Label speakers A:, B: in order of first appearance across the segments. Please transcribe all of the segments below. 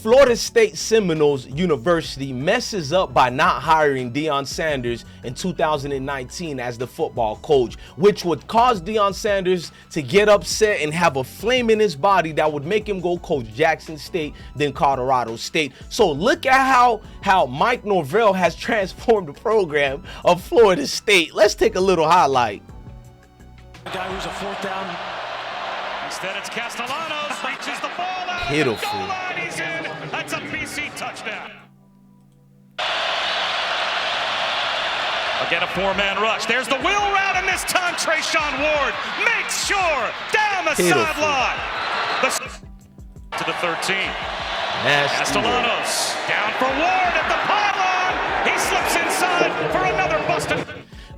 A: Florida State Seminoles University messes up by not hiring Deion Sanders in 2019 as the football coach, which would cause Deion Sanders to get upset and have a flame in his body that would make him go coach Jackson State, then Colorado State. So look at how Mike Norvell has transformed the program of Florida State. Let's take a little highlight.
B: The guy who's a fourth down. Instead, it's Castellanos, reaches the ball out of the goal line. He's in. That's a BC touchdown. Again, a four-man rush. There's the wheel route, and this time Trayshawn Ward makes sure down the sideline. To the 13. Castellanos down for Ward at the pylon. He slips inside for another busted.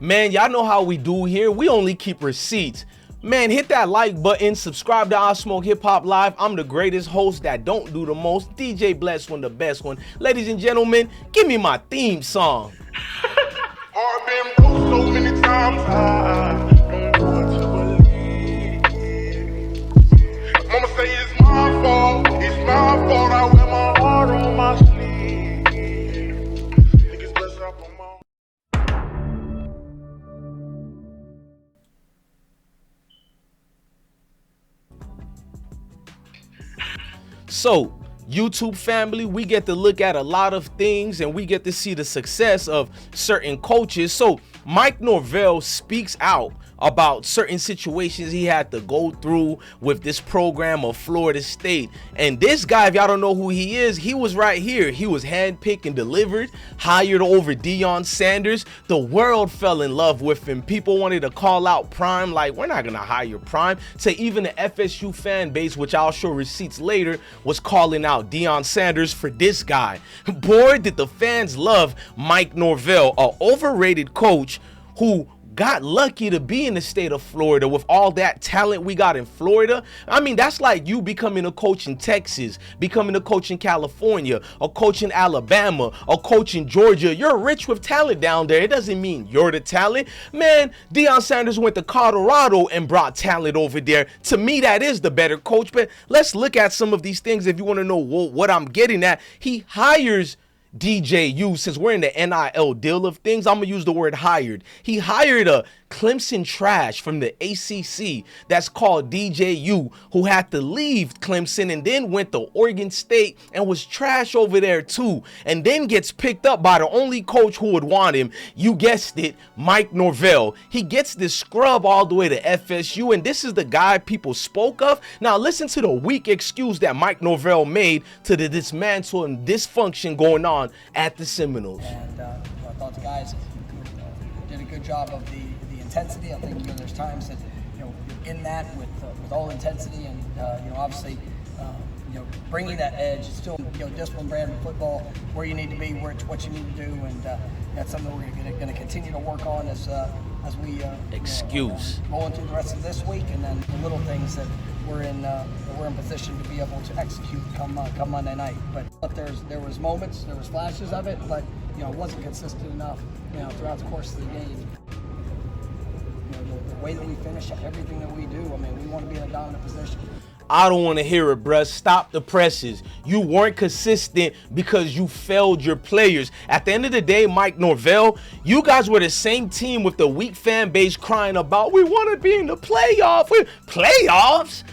A: Man, y'all know how we do here. We only keep receipts. Man, hit that like button, subscribe to I Smoke Hip Hop Live. I'm the greatest host that don't do the most. DJ Bless One, the best one. Ladies and gentlemen, give me my theme song.
C: I've been broke so many times, I don't know what to believe. Mama say it's my fault, I wear my heart on my sleeve. Niggas bless up on my...
A: So, YouTube family, we get to look at a lot of things and we get to see the success of certain coaches. So, Mike Norvell speaks out about certain situations he had to go through with this program of Florida State. And this guy, if y'all don't know who he is, he was right here. He was handpicked and delivered, hired over Deion Sanders. The world fell in love with him. People wanted to call out Prime, like, we're not gonna hire Prime. So even the FSU fan base, which I'll show receipts later, was calling out Deion Sanders for this guy. Boy, did the fans love Mike Norvell, an overrated coach who got lucky to be in the state of Florida with all that talent we got in Florida. I mean, that's like you becoming a coach in Texas, becoming a coach in California, a coach in Alabama, a coach in Georgia. You're rich with talent down there. It doesn't mean you're the talent. Man, Deion Sanders went to Colorado and brought talent over there. To me, that is the better coach. But let's look at some of these things if you want to know what I'm getting at. He hires DJU. Since we're in the NIL deal of things, I'm gonna use the word hired. He hired a Clemson trash from the ACC that's called DJU, who had to leave Clemson and then went to Oregon State and was trash over there too, and then gets picked up by the only coach who would want him. You guessed it, Mike Norvell. He gets this scrub all the way to FSU, and this is the guy people spoke of. Now listen to the weak excuse that Mike Norvell made to the dismantle and dysfunction going on at the Seminoles.
D: And I thought the guys did a good job of the intensity. I think there's times that you're in that with all intensity and obviously bringing that edge. It's still disciplined brand of football, where you need to be, where it's what you need to do, and that's something we're going to continue to work on as we roll into the rest of this week, and then the little things that we're in position to be able to execute come Monday night. But there was moments, there was flashes of it, but it wasn't consistent enough throughout the course of the game. The way that we finish everything that we do, I mean, we want to be in a dominant position.
A: I don't want to hear it, bruh. Stop the presses. You weren't consistent because you failed your players. At the end of the day, Mike Norvell, you guys were the same team with the weak fan base crying about, we want to be in the playoffs. Playoffs?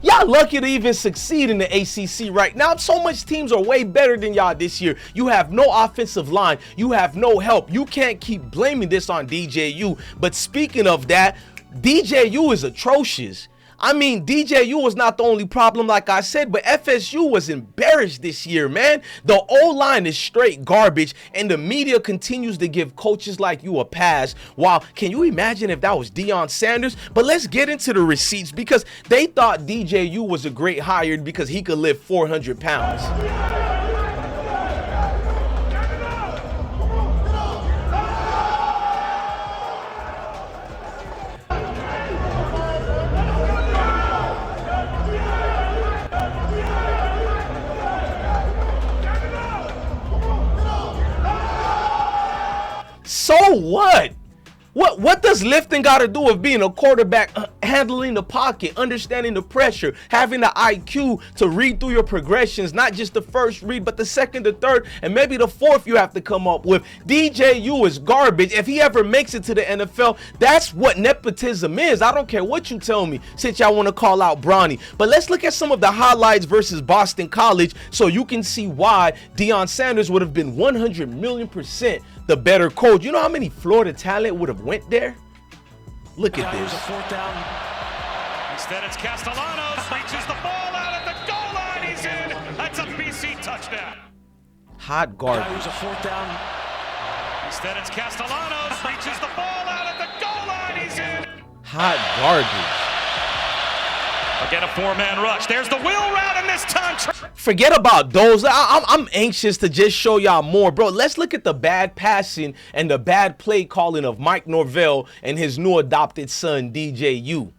A: Y'all lucky to even succeed in the ACC right now. So much teams are way better than y'all this year. You have no offensive line. You have no help. You can't keep blaming this on DJU. But speaking of that, DJU is atrocious. I mean, DJU was not the only problem, like I said, but FSU was embarrassed this year, man. The O-line is straight garbage, and the media continues to give coaches like you a pass. Wow, can you imagine if that was Deion Sanders? But let's get into the receipts, because they thought DJU was a great hire because he could lift 400 pounds. So what? What does lifting got to do with being a quarterback, handling the pocket, understanding the pressure, having the IQ to read through your progressions, not just the first read, but the second, the third, and maybe the fourth you have to come up with? DJU is garbage. If he ever makes it to the NFL, that's what nepotism is. I don't care what you tell me, since y'all want to call out Bronny. But let's look at some of the highlights versus Boston College so you can see why Deion Sanders would have been 100,000,000% the better coach. You know how many Florida talent would have went there? Look at this.
B: Fourth down. Instead, it's Castellanos. Reaches the ball out at the goal line. He's in. That's a BC touchdown.
A: Hot garbage.
B: A fourth down. Instead, it's Castellanos. Reaches the ball out at the goal line. He's in.
A: Hot garbage.
B: Again, a four-man rush. There's the wheel route, and this time.
A: Forget about those. I'm anxious to just show y'all more, bro. Let's look at the bad passing and the bad play calling of Mike Norvell and his new adopted son, DJU.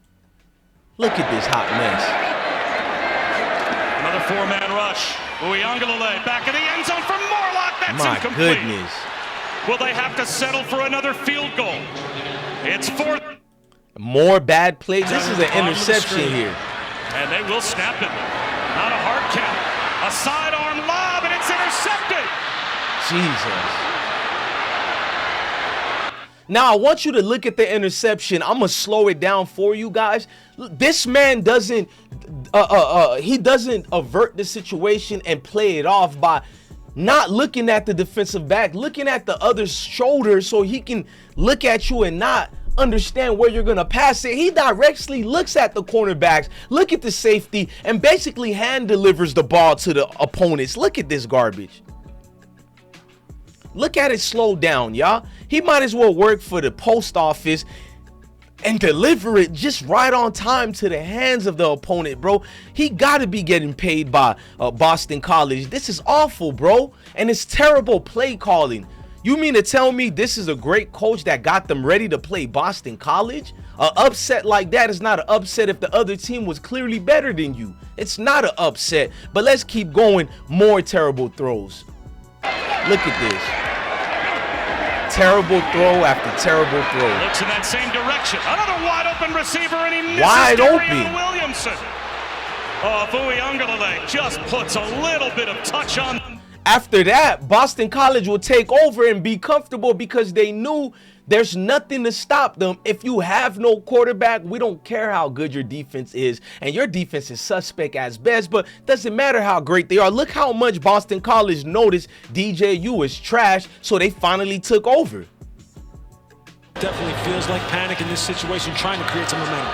A: Look at this hot mess.
B: Another four-man rush. Uyunglele back in the end zone for Morlock. That's
A: My
B: incomplete.
A: goodness.
B: Will they have to settle for another field goal? It's fourth.
A: More bad plays. This is an interception here.
B: And they will snap it. Not a hard count. A sidearm lob, and it's intercepted.
A: Jesus. Now, I want you to look at the interception. I'm going to slow it down for you guys. This man doesn't, he doesn't avert the situation and play it off by not looking at the defensive back, looking at the other shoulder so he can look at you and not understand where you're gonna pass it. He directly looks at the cornerbacks, look at the safety, and basically hand delivers the ball to the opponents. Look at this garbage. Look at it slow down, y'all. He might as well work for the post office and deliver it just right on time to the hands of the opponent, bro. He gotta be getting paid by Boston College. This is awful, bro, and it's terrible play calling. You mean to tell me this is a great coach that got them ready to play Boston College? An upset like that is not an upset if the other team was clearly better than you. It's not an upset, but let's keep going. More terrible throws. Look at this. Terrible throw after terrible throw.
B: Looks in that same direction. Another wide open receiver, and he misses.
A: Wide open.
B: Deion Williamson. Oh, Uyunglele just puts a little bit of touch on.
A: After that, Boston College will take over and be comfortable because they knew there's nothing to stop them. If you have no quarterback, we don't care how good your defense is. And your defense is suspect as best, but doesn't matter how great they are. Look how much Boston College noticed DJU is trash, so they finally took over.
E: Definitely feels like panic in this situation, trying to create some momentum.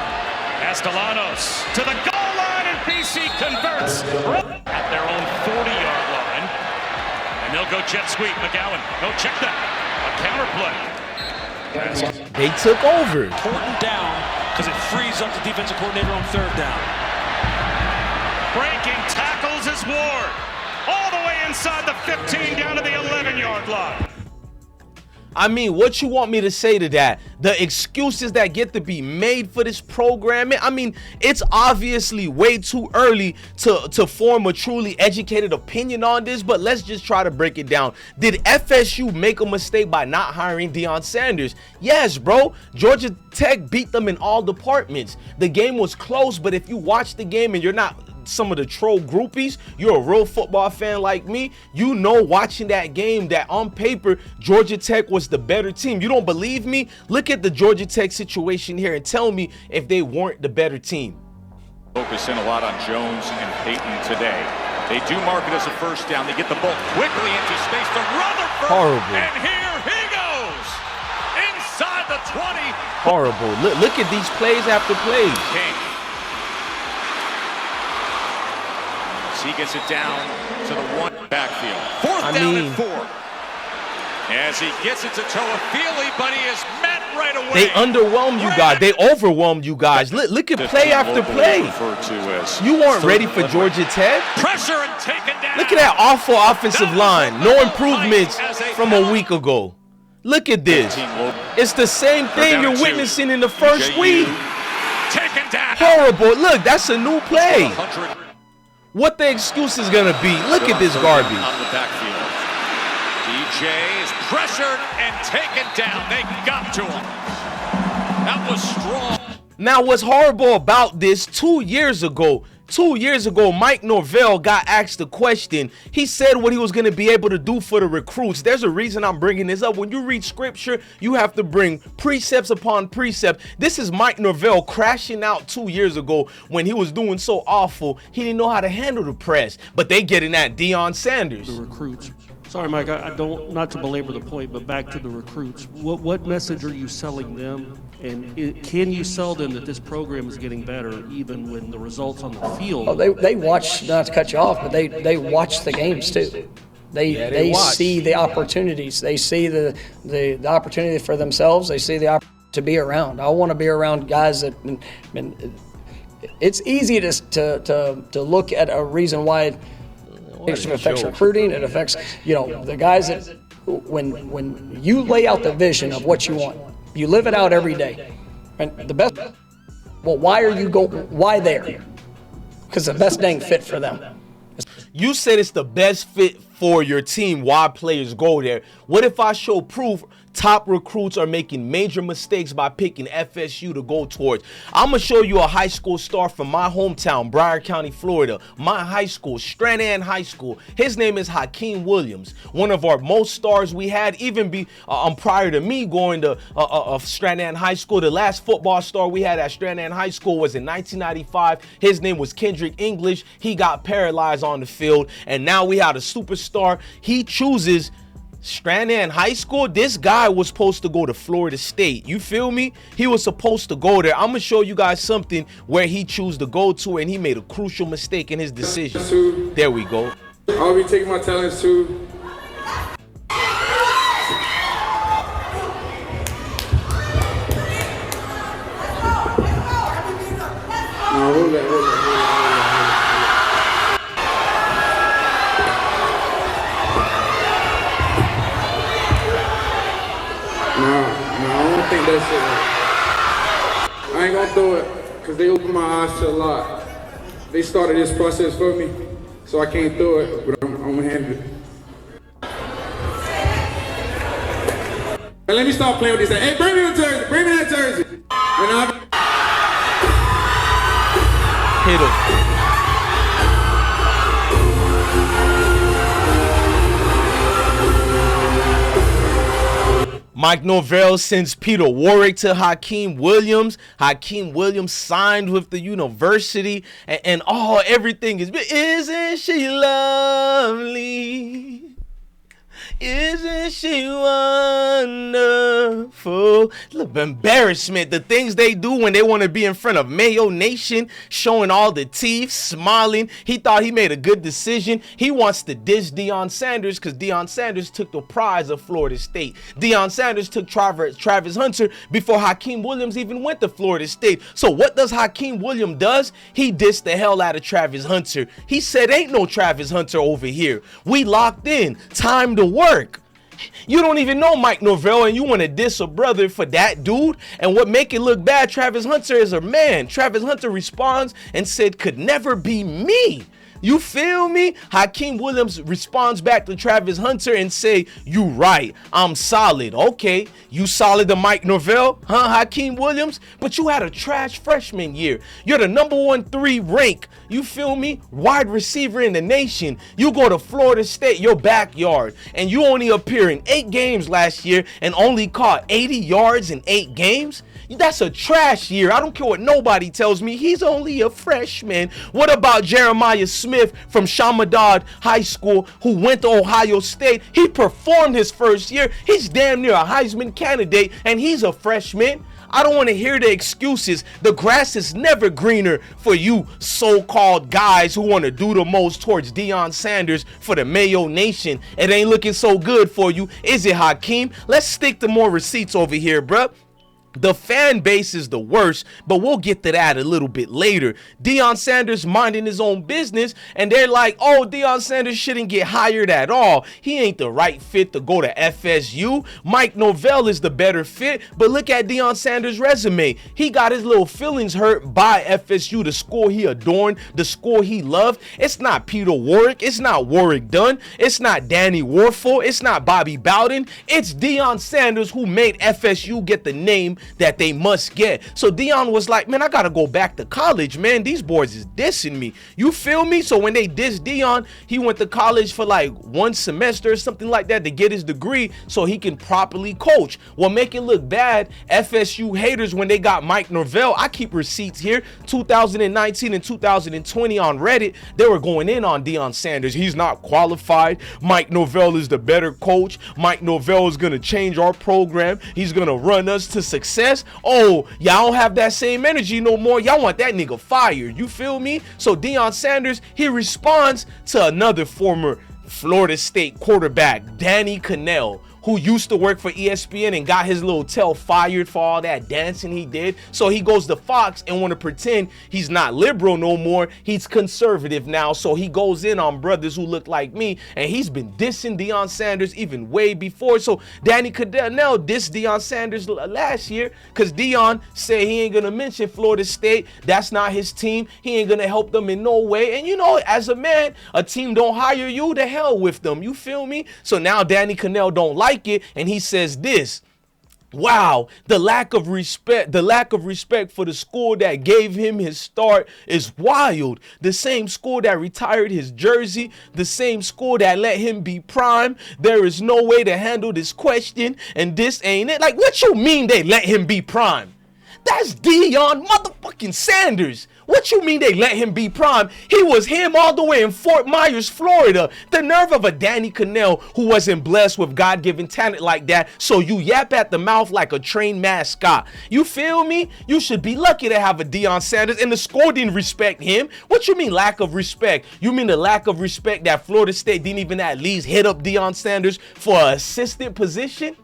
B: Castellanos to the goal line, and BC converts at their own 40-yard line. And they'll go jet sweep. McGowan, no, check that. A counter play.
A: They took over.
E: Important down because it frees up the defensive coordinator on third down.
B: Breaking tackles is Ward. All the way inside the 15 down to the 11-yard line.
A: I mean, what you want me to say to that? The excuses that get to be made for this programming? I mean, it's obviously way too early to form a truly educated opinion on this, but let's just try to break it down. Did FSU make a mistake by not hiring Deion Sanders? Yes, bro. Georgia Tech beat them in all departments. The game was close, but if you watch the game and you're not some of the troll groupies, you're a real football fan like me, you know watching that game that on paper Georgia Tech was the better team. You don't believe me? Look at the Georgia Tech situation here and tell me if they weren't the better team.
F: Focusing a lot on Jones and Peyton today. They do mark it as a first down. They get the ball quickly into space to Rutherford.
A: Horrible.
F: And here he goes inside the 20.
A: Horrible. Look at these plays after plays.
F: King. He gets it down to the one backfield. Fourth down and 4. As he ggets it to Toafili, but he is met right away.
A: They underwhelmed you guys. They overwhelmed you guys. Look at play after play. You weren't ready for Georgia Tech.
F: Pressure and taken down.
A: Look at that awful offensive line. No improvements from a week ago. Look at this. It's the same thing you're witnessing in the first week.
F: Taken down.
A: Horrible. Look, that's a new play. What the excuse is gonna be? Look at this garbage.
F: On the backfield. Jay is pressured and taken down. They got to him. That was strong.
A: Now, what's horrible about this, 2 years ago, Mike Norvell got asked a question. He said what he was going to be able to do for the recruits. There's a reason I'm bringing this up. When you read scripture, you have to bring precepts upon precept. This is Mike Norvell crashing out 2 years ago when he was doing so awful. He didn't know how to handle the press, but they getting at Deion Sanders.
G: The recruits. Sorry, Mike, I don't, not to belabor the point, but back to the recruits. What message are you selling them? And can you sell them that this program is getting better even when the results on the field?
D: Oh, they watch, not to cut you off, but they watch the games too. They see the opportunities. They see the opportunity for themselves. They see the opportunity to be around. I want to be around guys that. It's easy to look at a reason why. It affects recruiting. It affects, the guys that when you lay out the vision of what you want, you live it out every day. And the best, well, why there? Because the best dang fit for them.
A: You said it's the best fit for your team. Why players go there? What if I show proof top recruits are making major mistakes by picking FSU to go towards? I'm going to show you a high school star from my hometown, Broward County, Florida. My high school, Stranahan High School. His name is Hakeem Williams. One of our most stars we had, even prior to me going to Stranahan High School. The last football star we had at Stranahan High School was in 1995. His name was Kendrick English. He got paralyzed on the field, and now we had a superstar. He chooses Stranahan High School. This guy was supposed to go to Florida State. You feel me? He was supposed to go there. I'm gonna show you guys something where he chose to go to, and he made a crucial mistake in his decision. There we go.
H: I'll be taking my talents to hold that. I don't think that's it. I ain't gonna throw it because they opened my eyes to a lot. They started this process for me, so I can't throw it, but I'm gonna handle it. And let me start playing with this thing. Hey, bring me that jersey. Bring me that jersey.
A: Hit him. Mike Norvell sends Peter Warwick to Hakeem Williams. Hakeem Williams signed with the university, and everything is. Isn't she lovely? Isn't she wonderful? Look, embarrassment. The things they do when they want to be in front of Mayo Nation, showing all the teeth, smiling. He thought he made a good decision. He wants to diss Deion Sanders because Deion Sanders took the prize of Florida State. Deion Sanders took Travis Hunter before Hakeem Williams even went to Florida State. So what does Hakeem Williams does? He dissed the hell out of Travis Hunter. He said, ain't no Travis Hunter over here. We locked in. Time to work. You don't even know Mike Norvell, and you want to diss a brother for that dude? And what make it look bad, Travis Hunter is a man. Travis Hunter responds and said, could never be me. You feel me? Hakeem Williams responds back to Travis Hunter and say, you right, I'm solid. Okay, you solid to Mike Norvell, huh, Hakeem Williams? But you had a trash freshman year. You're the number 3 rank, you feel me, wide receiver in the nation. You go to Florida State, your backyard, and you only appear in 8 games last year and only caught 80 yards in 8 games? That's a trash year. I don't care what nobody tells me. He's only a freshman. What about Jeremiah Smith from Shamadad High School who went to Ohio State? He performed his first year. He's damn near a Heisman candidate, and he's a freshman. I don't want to hear the excuses. The grass is never greener for you so-called guys who want to do the most towards Deion Sanders for the Mayo Nation. It ain't looking so good for you, is it, Hakeem? Let's stick to more receipts over here, bruh. The fan base is the worst, but we'll get to that a little bit later. Deion Sanders minding his own business, and they're like, oh, Deion Sanders shouldn't get hired at all. He ain't the right fit to go to FSU. Mike Norvell is the better fit, but look at Deion Sanders' resume. He got his little feelings hurt by FSU, the school he adorned, the school he loved. It's not Peter Warwick. It's not Warwick Dunn. It's not Danny Warfel. It's not Bobby Bowden. It's Deion Sanders who made FSU get the name that they must get. So Deion was like, man, I gotta go back to college, man. These boys is dissing me. You feel me? So when they dissed Deion, he went to college for like 1 semester or something like that to get his degree so he can properly coach. Well, make it look bad, FSU haters, when they got Mike Norvell, I keep receipts here, 2019 and 2020 on Reddit, they were going in on Deion Sanders. He's not qualified. Mike Norvell is the better coach. Mike Norvell is gonna change our program. He's gonna run us to success. Oh, y'all don't have that same energy no more. Y'all want that nigga fired. You feel me? So Deion Sanders, he responds to another former Florida State quarterback, Danny Cannell, who used to work for ESPN and got his little tail fired for all that dancing he did. So he goes to Fox and want to pretend he's not liberal no more. He's conservative now. So he goes in on brothers who look like me, and he's been dissing Deion Sanders even way before. So Danny Cannell dissed Deion Sanders last year because Deion said he ain't going to mention Florida State. That's not his team. He ain't going to help them in no way. And you know, as a man, a team don't hire you, the hell with them. You feel me? So now Danny Cannell don't like it, and he says this: wow, the lack of respect for the school that gave him his start is wild. The same school that retired his jersey, the same school that let him be prime. There is no way to handle this question, and this ain't it. Like, what you mean they let him be prime? That's Deion motherfucking Sanders. What you mean they let him be prime? He was him all the way in Fort Myers, Florida. The nerve of a Danny Cannell who wasn't blessed with God-given talent like that, so you yap at the mouth like a trained mascot. You feel me? You should be lucky to have a Deion Sanders, and the school didn't respect him. What you mean lack of respect? You mean the lack of respect that Florida State didn't even at least hit up Deion Sanders for an assistant position?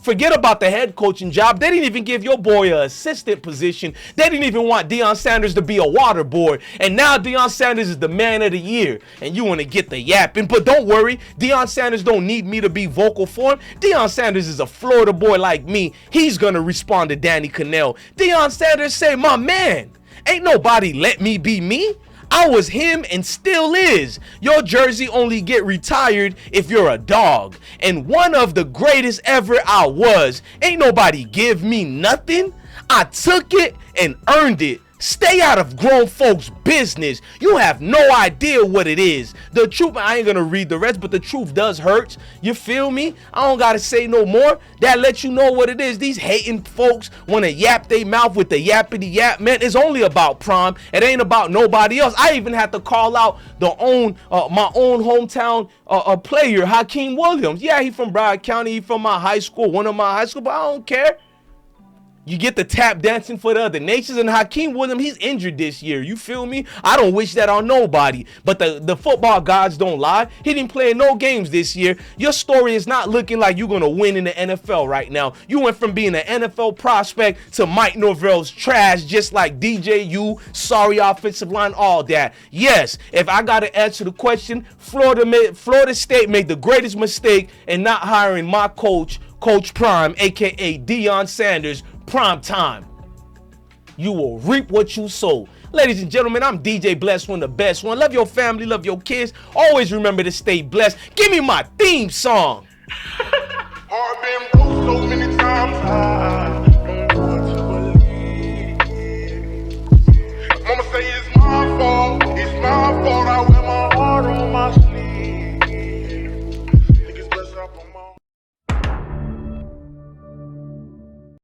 A: Forget about the head coaching job. They didn't even give your boy an assistant position. They didn't even want Deion Sanders to be a water boy. And now Deion Sanders is the man of the year. And you want to get the yapping. But don't worry, Deion Sanders don't need me to be vocal for him. Deion Sanders is a Florida boy like me. He's going to respond to Danny Cannell. Deion Sanders say, my man, ain't nobody let me be me. I was him and still is. Your jersey only get retired if you're a dog. And one of the greatest ever I was. Ain't nobody give me nothing. I took it and earned it. Stay out of grown folks' business. You have no idea what it is. The truth, I ain't gonna read the rest, but the truth does hurt. You feel me? I don't gotta say no more. That lets you know what it is. These hating folks wanna yap they mouth with the yappity yap. Man, it's only about prime. It ain't about nobody else. I even had to call out my own hometown player, Hakeem Williams. Yeah, he from Broward County. He from my high school, one of my high school, but I don't care. You get the tap dancing for the other nations, and Hakeem Williams, he's injured this year. You feel me? I don't wish that on nobody, but the football gods don't lie. He didn't play in no games this year. Your story is not looking like you're going to win in the NFL right now. You went from being an NFL prospect to Mike Norvell's trash, just like DJU, sorry offensive line, all that. Yes, if I got to answer the question, Florida State made the greatest mistake in not hiring my coach, Coach Prime, a.k.a. Deion Sanders, prime time. You will reap what you sow. Ladies and gentlemen, I'm DJ Bless One, the best one. Love your family, love your kids. Always remember to stay blessed. Give me my theme song.
C: Heart been broke so many times.